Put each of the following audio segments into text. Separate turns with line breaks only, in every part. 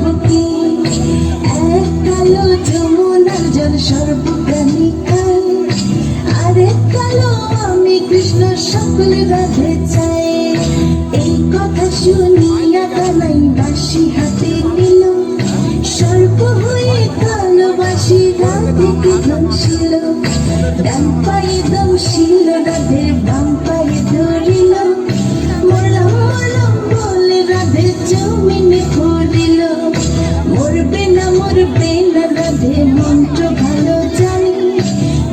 বুকে এক কালো যমুনার জল সর্বপ্রাণী খায় আরেক কালো আমি কৃষ্ণ সকল রাধে চাই এই কথা শুনিয়া কানাই বাঁশি হাতে নিল সর্প হয়ে কালো বাঁশি রাধেকে ধমছিল ডান পায়ে দমছিল রাধে বাম পায়ে ধরিল মরলাম মরলাম বলে রাধে জমিনে পড়িল মরবে না রাধে মন্ত্র ভালো জানি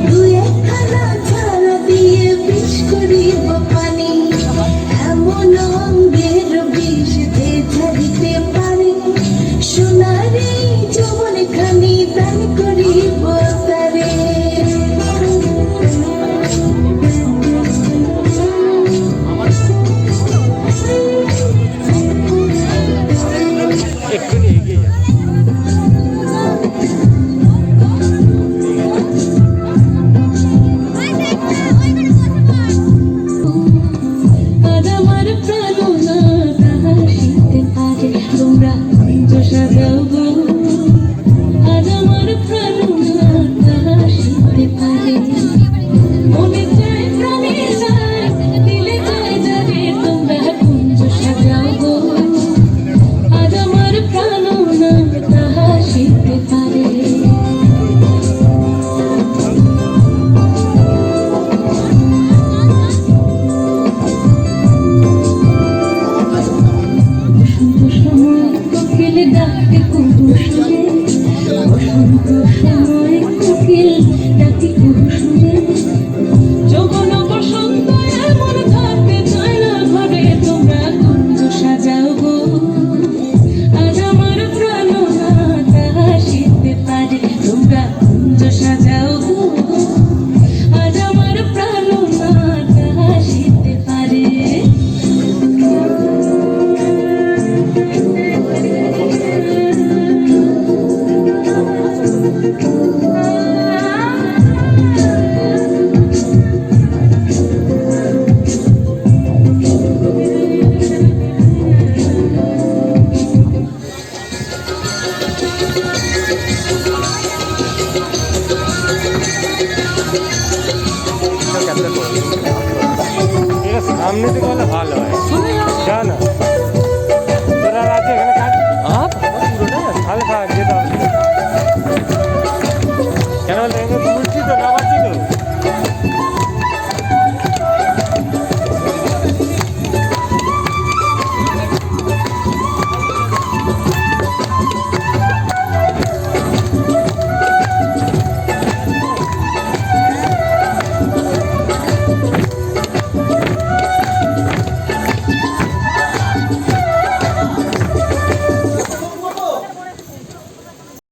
দু একখানা ছাড়া দিয়ে বিষ করিব পানি এমন অঙ্গের বিষ যে ঝাড়িতে পারে সোনার এই যৌবন খানি দান করিব তারে
সামনে থেকে হলে ভালো হয়, জানা।